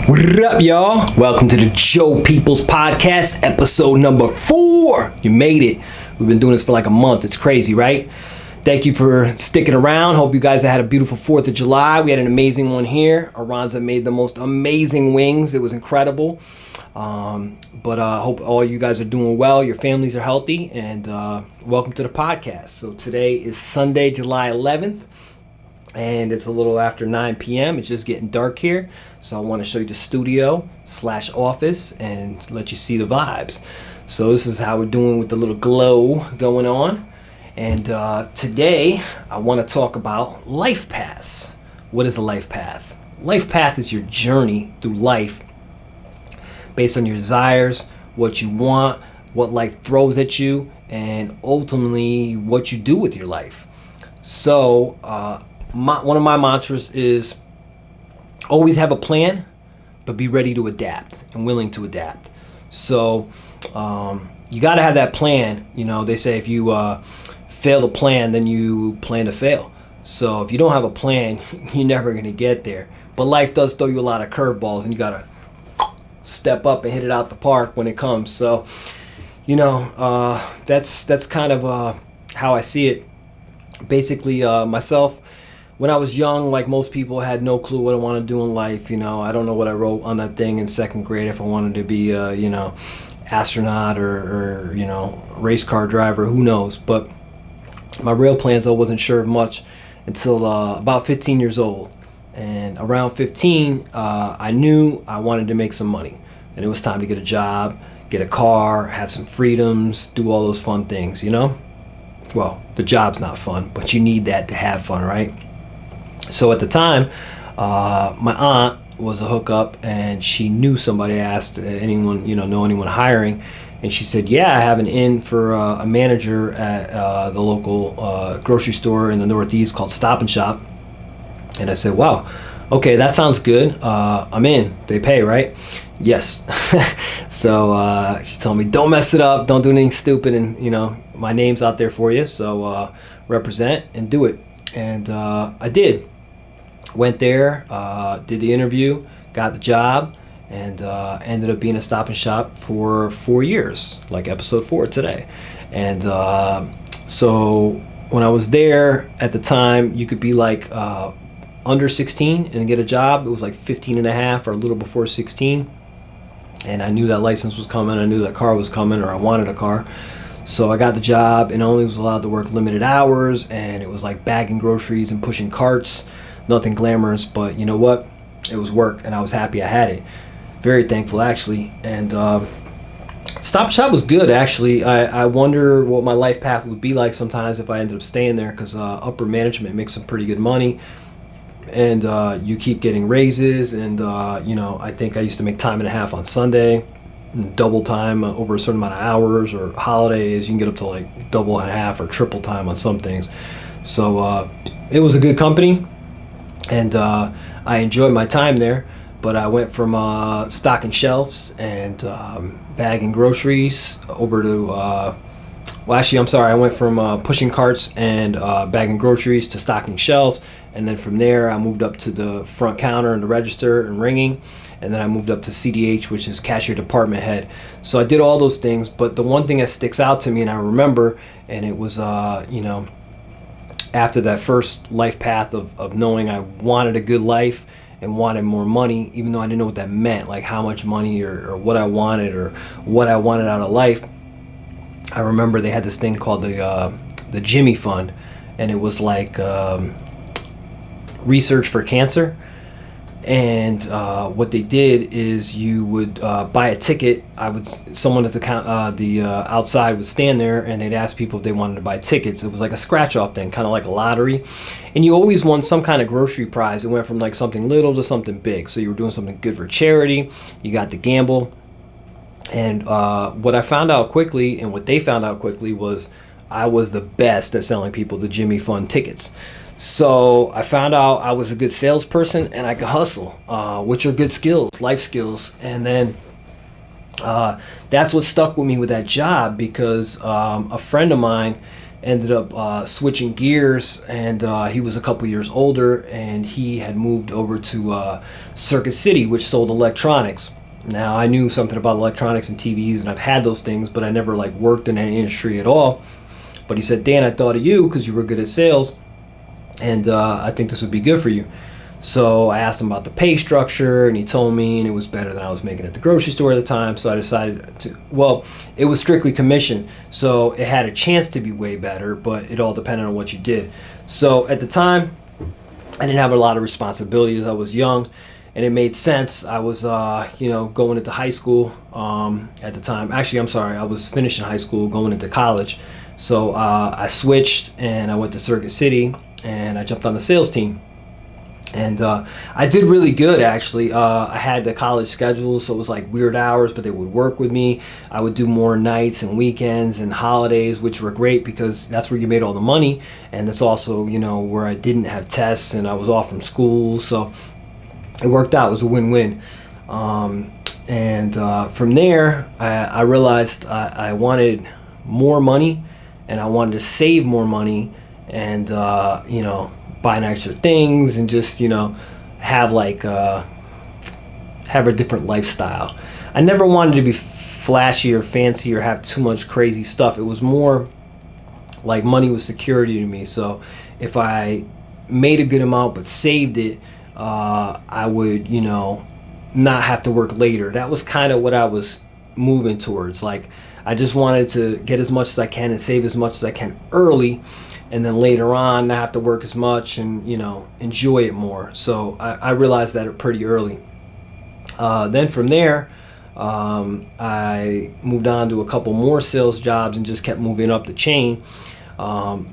What up, y'all? Welcome to the Joe Peoples Podcast, episode number 4. You made it. We've been doing this for like a month. It's crazy, right? Thank you for sticking around. Hope you guys had a beautiful 4th of July. We had an amazing one here. Aranza made the most amazing wings. It was incredible. But I hope all you guys are doing well. Your families are healthy. And welcome to the podcast. So today is Sunday, July 11th. And it's a little after 9 p.m. It's just getting dark here. So I want to show you the studio/office and let you see the vibes. So this is how we're doing with the little glow going on. And today I want to talk about life paths. What is a life path? Life path is your journey through life based on your desires, what you want, what life throws at you, and ultimately what you do with your life. So one of my mantras is always have a plan, but be ready to adapt and willing to adapt. So you got to have that plan. You know, they say if you fail to plan, then you plan to fail. So if you don't have a plan, you're never going to get there. But life does throw you a lot of curveballs, and you got to step up and hit it out the park when it comes. So, you know, that's kind of how I see it. Basically, myself, when I was young, like most people, had no clue what I wanted to do in life. You know, I don't know what I wrote on that thing in 2nd grade if I wanted to be astronaut or race car driver, who knows. But my real plans, I wasn't sure of much until about 15 years old. And around 15, I knew I wanted to make some money. And it was time to get a job, get a car, have some freedoms, do all those fun things, you know? Well, the job's not fun, but you need that to have fun, right? So at the time, my aunt was a hookup, and she knew somebody. I asked anyone, know anyone hiring, and she said, yeah, I have an in for a manager at the local grocery store in the Northeast called Stop and Shop. And I said, wow, okay, that sounds good. I'm in. They pay, right? Yes. So she told me, don't mess it up. Don't do anything stupid. And, my name's out there for you. So represent and do it. And I did. Went there, did the interview, got the job, and ended up being a Stop and Shop for 4 years, like episode 4 today. And so when I was there at the time, you could be like under 16 and get a job. It was like 15 and a half or a little before 16. And I knew that license was coming. I knew that car was coming, or I wanted a car. So I got the job and only was allowed to work limited hours. And it was like bagging groceries and pushing carts. Nothing glamorous, but you know what? It was work, and I was happy I had it. Very thankful, actually. And Stop Shop was good, actually. I wonder what my life path would be like sometimes if I ended up staying there, because upper management makes some pretty good money. And you keep getting raises, and I think I used to make time and a half on Sunday, and double time over a certain amount of hours, or holidays you can get up to like double and a half or triple time on some things. So it was a good company, and I enjoyed my time there. But I went from stocking shelves and bagging groceries over to I went from pushing carts and bagging groceries to stocking shelves. And then from there, I moved up to the front counter and the register and ringing. And then I moved up to CDH, which is cashier department head. So I did all those things. But the one thing that sticks out to me, and I remember, and it was, after that first life path of knowing I wanted a good life and wanted more money, even though I didn't know what that meant, like how much money or what I wanted or what I wanted out of life. I remember they had this thing called the Jimmy Fund, and it was like research for cancer. And what they did is you would buy a ticket. Someone at the outside would stand there, and they'd ask people if they wanted to buy tickets. It was like a scratch-off thing, kind of like a lottery. And you always won some kind of grocery prize. It went from like something little to something big. So you were doing something good for charity. You got to gamble. And what I found out quickly, and what they found out quickly, was I was the best at selling people the Jimmy Fund tickets. So I found out I was a good salesperson and I could hustle, which are good skills, life skills. And then that's what stuck with me with that job, because a friend of mine ended up switching gears, and he was a couple years older, and he had moved over to Circuit City, which sold electronics. Now, I knew something about electronics and TVs, and I've had those things, but I never like worked in any industry at all. But he said, Dan, I thought of you because you were good at sales, and I think this would be good for you. So I asked him about the pay structure, and he told me, and it was better than I was making at the grocery store at the time. So I decided to, well, it was strictly commission, so it had a chance to be way better, but it all depended on what you did. So at the time, I didn't have a lot of responsibilities. I was young, and it made sense. I was, going into high school at the time. Actually, I'm sorry, I was finishing high school, going into college. So I switched, and I went to Circuit City, and I jumped on the sales team. And I did really good, actually. I had the college schedule, so it was like weird hours, but they would work with me. I would do more nights and weekends and holidays, which were great because that's where you made all the money. And it's also, where I didn't have tests and I was off from school. So it worked out. It was a win-win. And from there, I realized I wanted more money, and I wanted to save more money, and, buying extra things, and just have have a different lifestyle. I never wanted to be flashy or fancy or have too much crazy stuff. It was more like money was security to me. So if I made a good amount but saved it, I would not have to work later. That was kind of what I was moving towards. Like, I just wanted to get as much as I can and save as much as I can early, and then later on not have to work as much and enjoy it more. So I realized that pretty early. Then from there, I moved on to a couple more sales jobs and just kept moving up the chain,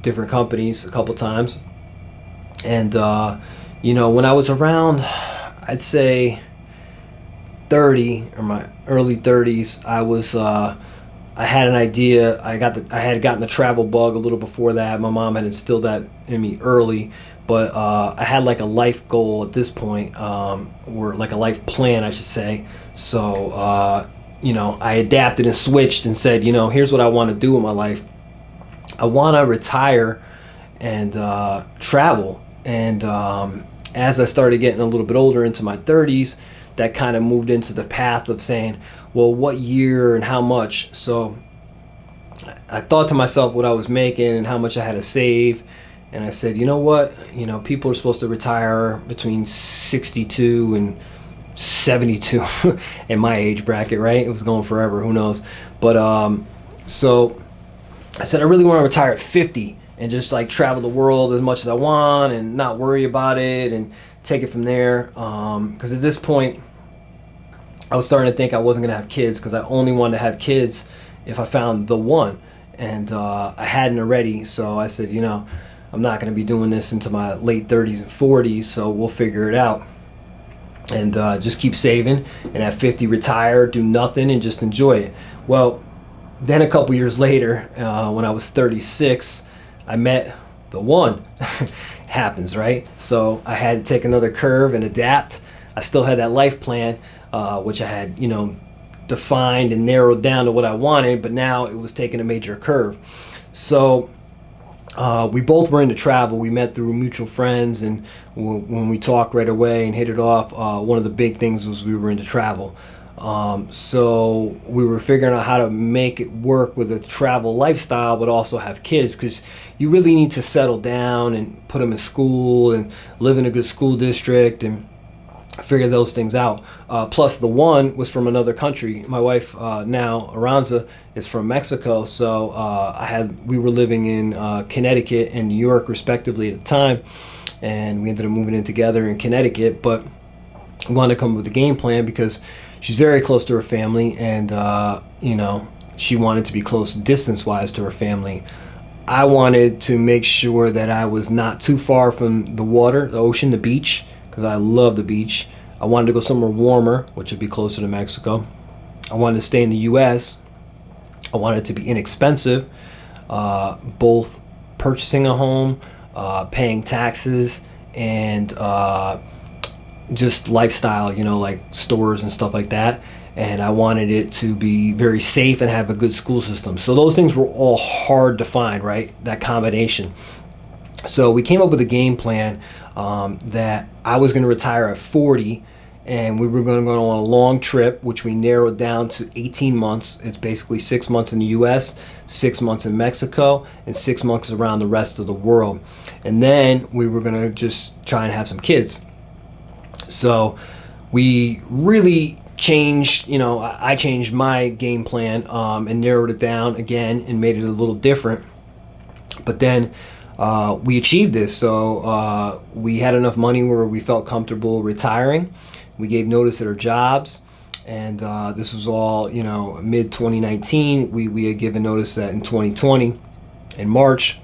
different companies a couple times. And when I was around, I'd say 30 or my early 30s, I had an idea. I had gotten the travel bug a little before that. My mom had instilled that in me early, but I had like a life goal at this point, or like a life plan, I should say. So I adapted and switched and said, here's what I want to do with my life. I want to retire and travel. And as I started getting a little bit older into my 30s, that kind of moved into the path of saying, well, what year and how much? So I thought to myself what I was making and how much I had to save. And I said, you know what? People are supposed to retire between 62 and 72 in my age bracket, right? It was going forever. Who knows? But so I said, I really want to retire at 50 and just like travel the world as much as I want and not worry about it and take it from there. Because at this point, I was starting to think I wasn't going to have kids, because I only wanted to have kids if I found the one. And I hadn't already. So I said, I'm not going to be doing this into my late 30s and 40s, so we'll figure it out. And just keep saving, and at 50 retire, do nothing, and just enjoy it. Well, then a couple years later, when I was 36, I met the one. Happens, right? So I had to take another curve and adapt. I still had that life plan, which I had, defined and narrowed down to what I wanted, but now it was taking a major curve. So we both were into travel. We met through mutual friends, and when we talked right away and hit it off, one of the big things was we were into travel. So we were figuring out how to make it work with a travel lifestyle, but also have kids, because you really need to settle down and put them in school and live in a good school district and figure those things out. Plus, the one was from another country. My wife now, Aranza, is from Mexico, so we were living in Connecticut and New York respectively at the time, and we ended up moving in together in Connecticut. But we wanted to come up with a game plan because she's very close to her family, and she wanted to be close distance-wise to her family. I wanted to make sure that I was not too far from the water, the ocean, the beach, because I love the beach. I wanted to go somewhere warmer, which would be closer to Mexico. I wanted to stay in the U.S. I wanted it to be inexpensive, both purchasing a home, paying taxes, and just lifestyle, like stores and stuff like that. And I wanted it to be very safe and have a good school system. So those things were all hard to find, right? That combination. So we came up with a game plan that I was going to retire at 40, and we were going to go on a long trip, which we narrowed down to 18 months. It's basically 6 months in the U.S., 6 months in Mexico, and 6 months around the rest of the world. And then we were going to just try and have some kids. So we really changed, I changed my game plan and narrowed it down again and made it a little different. But then we achieved this. So we had enough money where we felt comfortable retiring. We gave notice at our jobs, and this was all, mid 2019. We had given notice that in 2020, in March,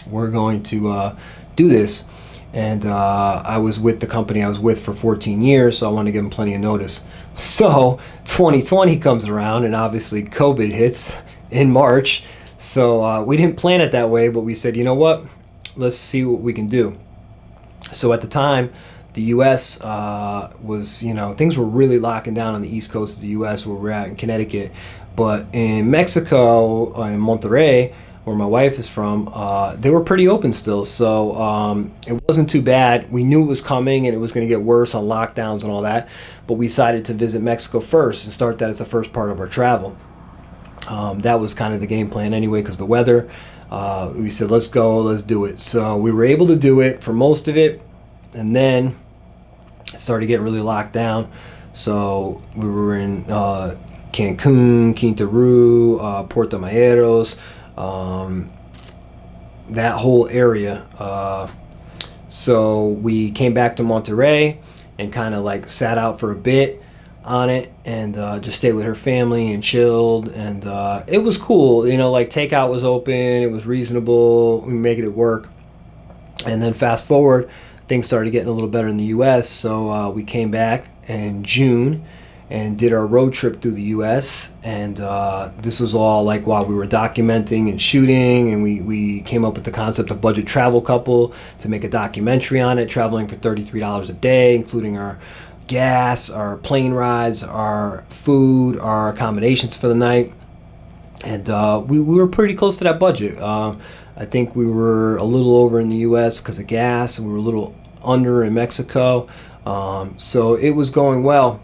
we're going to do this. And I was with the company I was with for 14 years, so I wanted to give them plenty of notice. So 2020 comes around, and obviously COVID hits in March. So we didn't plan it that way, but we said, you know what? Let's see what we can do. So at the time, the U.S. Was, things were really locking down on the East Coast of the U.S. where we're at in Connecticut. But in Mexico, in Monterrey, where my wife is from, they were pretty open still. So it wasn't too bad. We knew it was coming and it was going to get worse on lockdowns and all that. But we decided to visit Mexico first and start that as the first part of our travel. That was kind of the game plan anyway, because the weather. We said, let's go, let's do it. So we were able to do it for most of it. And then it started getting really locked down. So we were in Cancun, Quintana Roo, Puerto Mayeros, that whole area. So we came back to Monterrey and kind of like sat out for a bit on it and just stayed with her family and chilled. And it was cool. Like takeout was open. It was reasonable. We were making it work. And then fast forward, things started getting a little better in the U.S. So we came back in June and did our road trip through the U.S. And this was all like while we were documenting and shooting, and we came up with the concept of Budget Travel Couple to make a documentary on it, traveling for $33 a day, including our gas, our plane rides, our food, our accommodations for the night. And we were pretty close to that budget. I think we were a little over in the U.S. because of gas, and we were a little under in Mexico. So it was going well.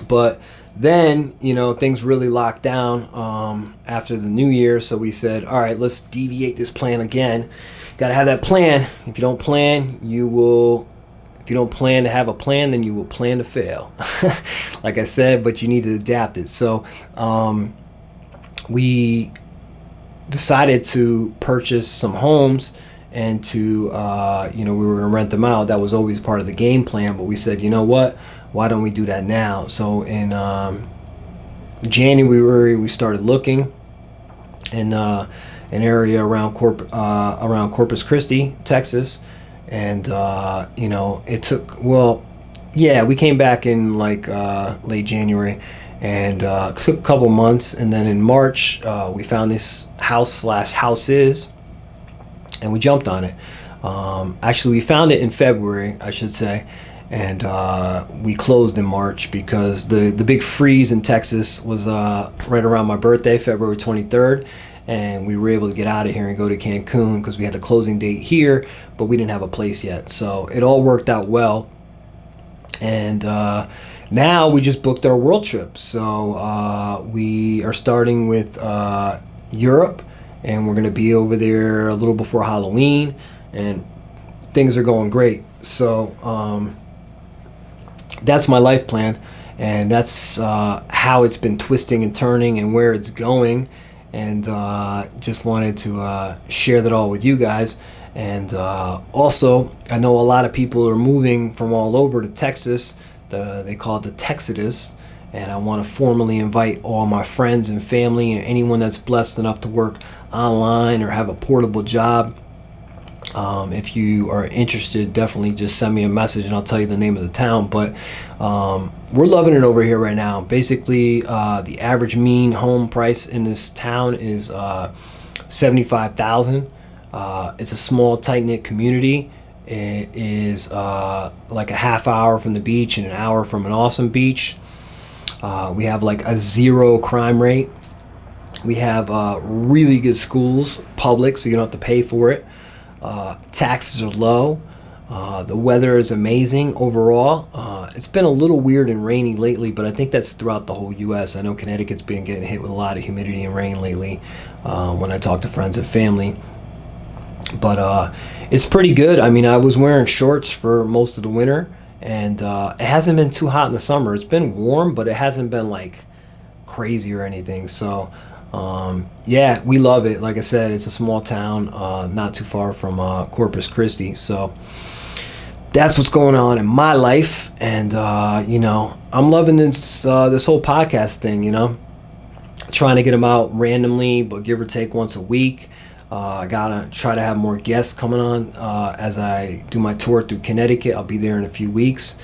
But then, things really locked down after the new year. So we said, all right, let's deviate this plan again. Got to have that plan. If you don't plan, you will. If you don't plan to have a plan, then you will plan to fail. Like I said, but you need to adapt it. So we decided to purchase some homes and to, we were going to rent them out. That was always part of the game plan. But we said, you know what? Why don't we do that now? So in January, we started looking in an area around Corpus Christi, Texas. And, it took, we came back in like late January, and it took a couple months. And then in March, we found this houses, and we jumped on it. Actually, we found it in February, I should say. And we closed in March because the big freeze in Texas was right around my birthday, February 23rd. And we were able to get out of here and go to Cancun because we had the closing date here, but we didn't have a place yet. So it all worked out well. And now we just booked our world trip. So we are starting with Europe, and we're going to be over there a little before Halloween. And things are going great. So that's my life plan. And that's how it's been twisting and turning and where it's going. And just wanted to share that all with you guys. And also, I know a lot of people are moving from all over to Texas. They call it the Texodus. And I want to formally invite all my friends and family and anyone that's blessed enough to work online or have a portable job. If you are interested, definitely just send me a message and I'll tell you the name of the town. But we're loving it over here right now. Basically, the average mean home price in this town is $75,000. It's a small, tight-knit community, It is like a half hour from the beach and an hour from an awesome beach. We have like a 0 crime rate. We have really good schools, public, so you don't have to pay for it. Taxes are low. The weather is amazing overall. It's been a little weird and rainy lately, but I think that's throughout the whole U.S. I know Connecticut's been getting hit with a lot of humidity and rain lately when I talk to friends and family. But it's pretty good. I mean, I was wearing shorts for most of the winter, and it hasn't been too hot in the summer. It's been warm, but it hasn't been like crazy or anything. So yeah, we love it. Like I said, it's a small town, not too far from Corpus Christi. So that's what's going on in my life, and you know, I'm loving this whole podcast thing. You know, trying to get them out randomly, but give or take once a week. I gotta try to have more guests coming on as I do my tour through Connecticut. I'll be there in a few weeks,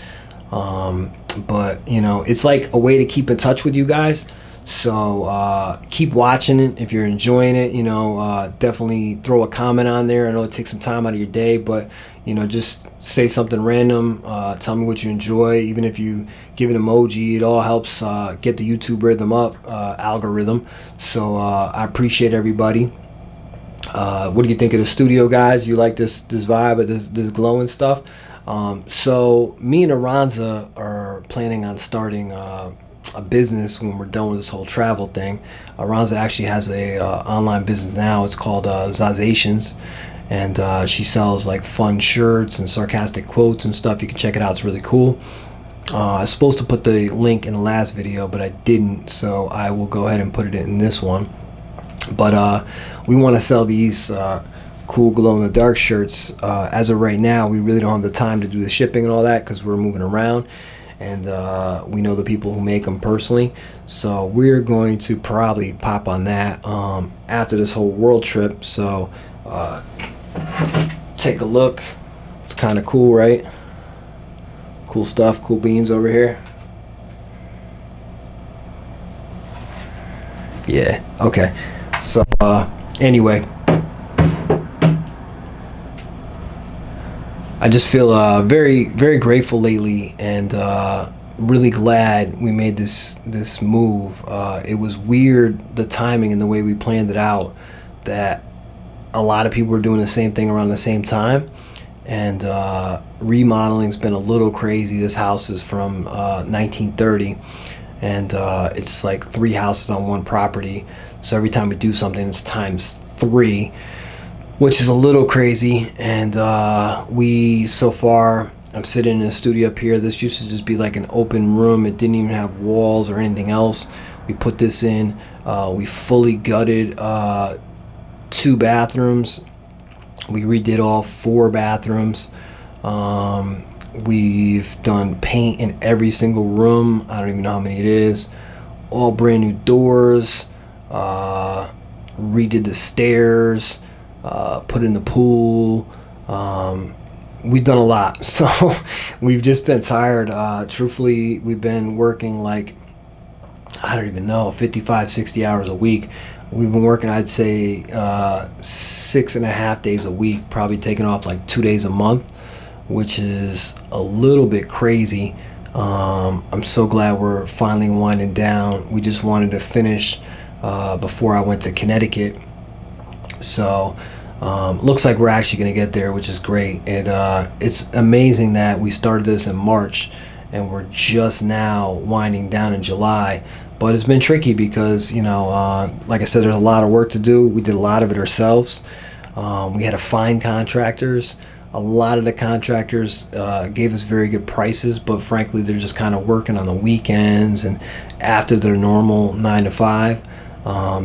but you know, it's like a way to keep in touch with you guys. So keep watching it if you're enjoying it. You know, definitely throw a comment on there. I know it takes some time out of your day, but you know, just say something random. Tell me what you enjoy. Even if you give an emoji, it all helps get the YouTube rhythm up, algorithm. So I appreciate everybody. What do you think of the studio, guys? You like this vibe of this glowing stuff? So me and Aranza are planning on starting a business when we're done with this whole travel thing. Aranza actually has a online business now. It's called Zazations, and she sells like fun shirts and sarcastic quotes and stuff. You can check it out. It's really cool. I was supposed to put the link in the last video, but I didn't, so I will go ahead and put it in this one. But we want to sell these cool glow-in-the-dark shirts. As of right now, we really don't have the time to do the shipping and all that because we're moving around, and we know the people who make them personally. So we're going to probably pop on that after this whole world trip. So take a look. It's kind of cool, right? Cool stuff, cool beans over here. Yeah, okay. So anyway, I just feel very, very grateful lately, and really glad we made this move. It was weird, the timing and the way we planned it out, that a lot of people were doing the same thing around the same time, and remodeling's been a little crazy. This house is from 1930, and it's like 3 houses on one property. So every time we do something, it's times 3, which is a little crazy. And so far, I'm sitting in a studio up here. This used to just be like an open room. It didn't even have walls or anything else. We put this in. We fully gutted 2 bathrooms. We redid all 4 bathrooms. We've done paint in every single room. I don't even know how many it is. All brand new doors. Redid the stairs. Put in the pool. We've done a lot. So we've just been tired. Truthfully, we've been working like, I don't even know, 55, 60 hours a week. We've been working, I'd say, 6.5 days a week, probably taking off like 2 days a month, which is a little bit crazy. I'm so glad we're finally winding down. We just wanted to finish before I went to Connecticut. So looks like we're actually going to get there, which is great. It's amazing that we started this in March and we're just now winding down in July. But it's been tricky because, you know, like I said, there's a lot of work to do. We did a lot of it ourselves. We had to find contractors. A lot of the contractors gave us very good prices, but frankly, they're just kind of working on the weekends and after their normal 9 to 5.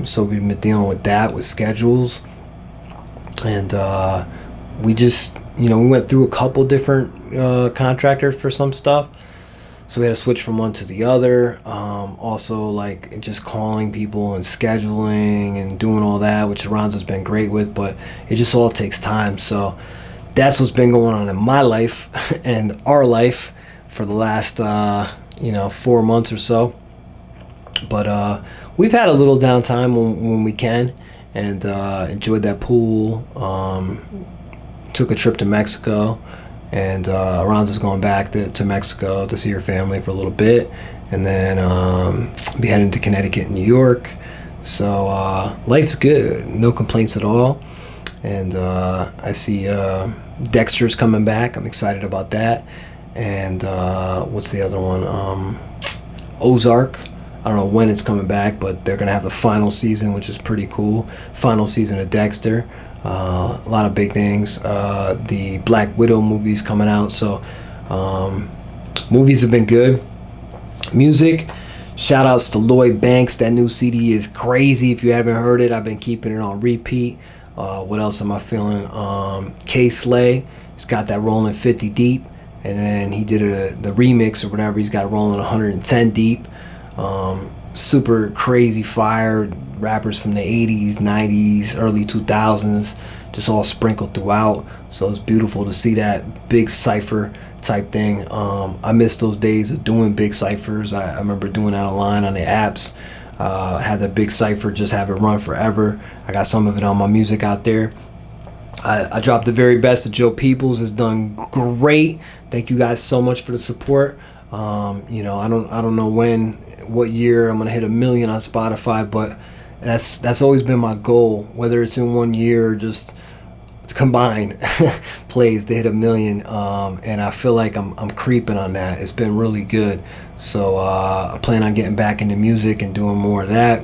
So we've been dealing with that, with schedules. And we just, you know, we went through a couple different contractors for some stuff. So we had to switch from one to the other. Also, like, just calling people and scheduling and doing all that, which Aranza's been great with, but it just all takes time. So that's what's been going on in my life and our life for the last, 4 months or so. But we've had a little downtime when we can, and enjoyed that pool. took a trip to Mexico, and Aranza's going back to Mexico to see her family for a little bit, and then be heading to Connecticut and New York. So life's good, no complaints at all. And I see Dexter's coming back. I'm excited about that. And what's the other one? Ozark. I don't know when it's coming back, but they're going to have the final season, which is pretty cool. Final season of Dexter. A lot of big things. The Black Widow movie's coming out. So movies have been good. Music. Shout outs to Lloyd Banks. That new CD is crazy. If you haven't heard it, I've been keeping it on repeat. What else am I feeling? K Slay. He's got that rolling 50 deep. And then he did the remix or whatever. He's got rolling 110 deep. Super crazy fire rappers from the 80s, 90s, early 2000s, just all sprinkled throughout. So it's beautiful to see that big cypher type thing. I miss those days of doing big ciphers. I remember doing that online on the apps. Have the big cipher, just have it run forever. I got some of it on my music out there. I dropped the very best of Joe Peoples. It's done great. Thank you guys so much for the support. I don't know what year I'm gonna hit 1 million on Spotify, but that's always been my goal. Whether it's in 1 year or just combined plays to hit 1 million, and I feel like I'm creeping on that. It's been really good. So I plan on getting back into music and doing more of that.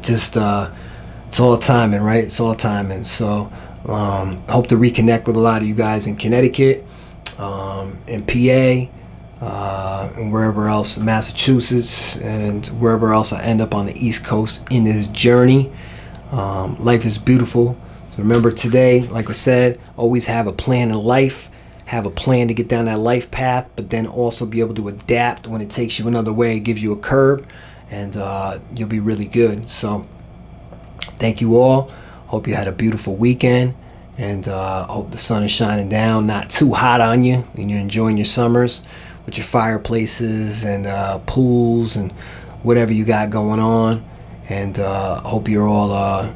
Just it's all timing, right? It's all timing. So hope to reconnect with a lot of you guys in Connecticut, in PA, and wherever else, Massachusetts, and wherever else I end up on the East Coast in this journey. Life is beautiful. So remember today, like I said, always have a plan in life. Have a plan to get down that life path, but then also be able to adapt when it takes you another way. It gives you a curb, and you'll be really good. So thank you all. Hope you had a beautiful weekend, and hope the sun is shining down, not too hot on you, and you're enjoying your summers with your fireplaces and pools and whatever you got going on. And hope you're all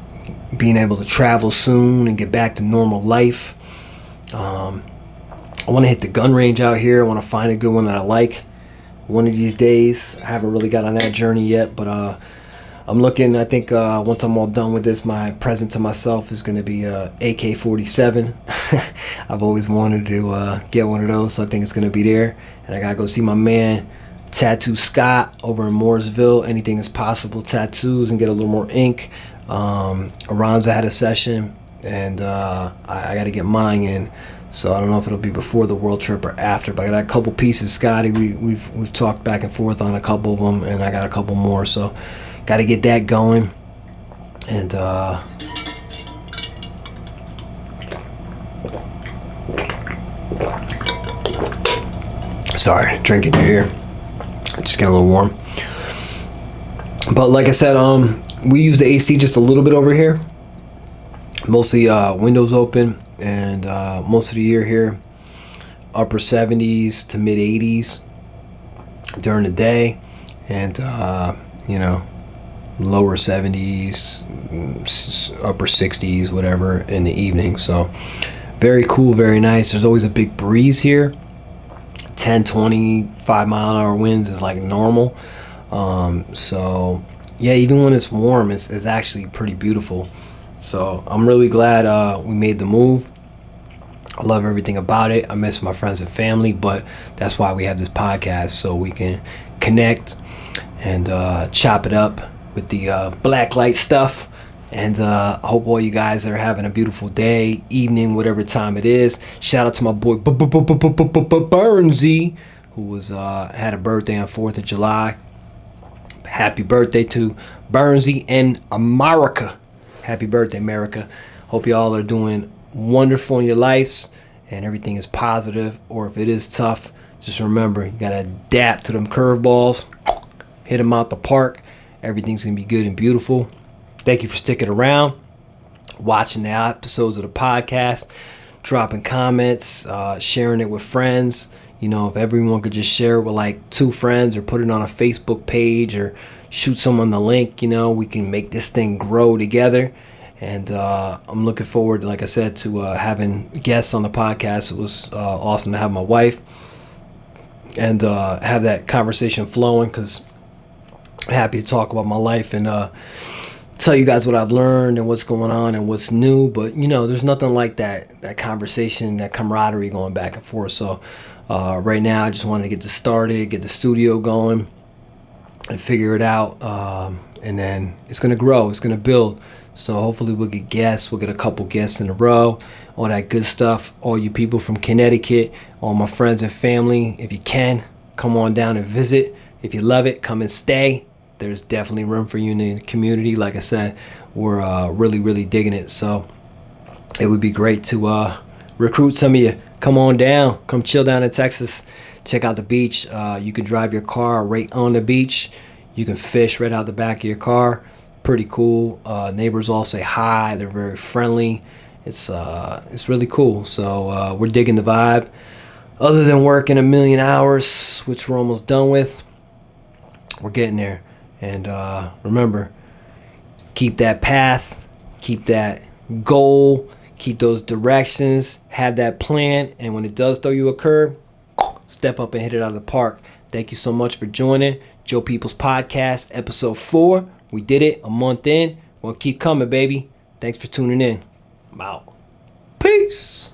being able to travel soon and get back to normal life. I want to hit the gun range out here. I want to find a good one that I like one of these days. I haven't really got on that journey yet, but I'm looking. I think once I'm all done with this, my present to myself is going to be a AK-47. I've always wanted to get one of those, so I think it's going to be there. And I got to go see my man Tattoo Scott over in Mooresville. Anything is possible tattoos, and get a little more ink. Aranza had a session, and I got to get mine in. So I don't know if it'll be before the world trip or after, but I got a couple pieces. Scotty, we've talked back and forth on a couple of them, and I got a couple more. So got to get that going. And sorry, drink in your ear. Just getting a little warm. But like I said, we use the AC just a little bit over here. Mostly windows open, and most of the year here, upper 70s to mid 80s during the day, and lower 70s, upper 60s, whatever, in the evening. So very cool, very nice. There's always a big breeze here. 10, 25 mile an hour winds is like normal. So yeah, even when it's warm, it's actually pretty beautiful. So I'm really glad we made the move. I love everything about it. I miss my friends and family, but that's why we have this podcast, so we can connect and chop it up with the Blacklight stuff. And I hope all you guys are having a beautiful day, evening, whatever time it is. Shout out to my boy Burnsy, who was had a birthday on 4th of July. Happy birthday to Burnsy and America. Happy birthday, America. Hope y'all are doing wonderful in your lives and everything is positive. Or if it is tough, just remember, you got to adapt to them curveballs. Hit them out the park. Everything's going to be good and beautiful. Thank you for sticking around, watching the episodes of the podcast, dropping comments, sharing it with friends. You know, if everyone could just share it with like 2 friends or put it on a Facebook page or shoot someone the link, you know, we can make this thing grow together. And I'm looking forward, like I said, to having guests on the podcast. It was awesome to have my wife and have that conversation flowing, because I'm happy to talk about my life and tell you guys what I've learned and what's going on and what's new. But there's nothing like that conversation, that camaraderie going back and forth. So right now I just wanted to get this started, get the studio going and figure it out, and then it's gonna grow, it's gonna build. So hopefully we'll get guests, we'll get a couple guests in a row, all that good stuff. All you people from Connecticut, all my friends and family, if you can, come on down and visit. If you love it, come and stay. There's definitely room for you in the community. Like I said, we're really digging it. So it would be great to recruit some of you. Come on down, come chill down in Texas, check out the beach. You can drive your car right on the beach. You can fish right out the back of your car. Pretty cool. Neighbors all say hi. They're very friendly. It's really cool. So we're digging the vibe. Other than working a million hours, which we're almost done with, we're getting there. And remember, keep that path, keep that goal, keep those directions, have that plan, and when it does throw you a curve, step up and hit it out of the park. Thank you so much for joining Joe People's Podcast, episode 4. We did it, a month in. We'll keep coming, baby. Thanks for tuning in. I'm out. Peace.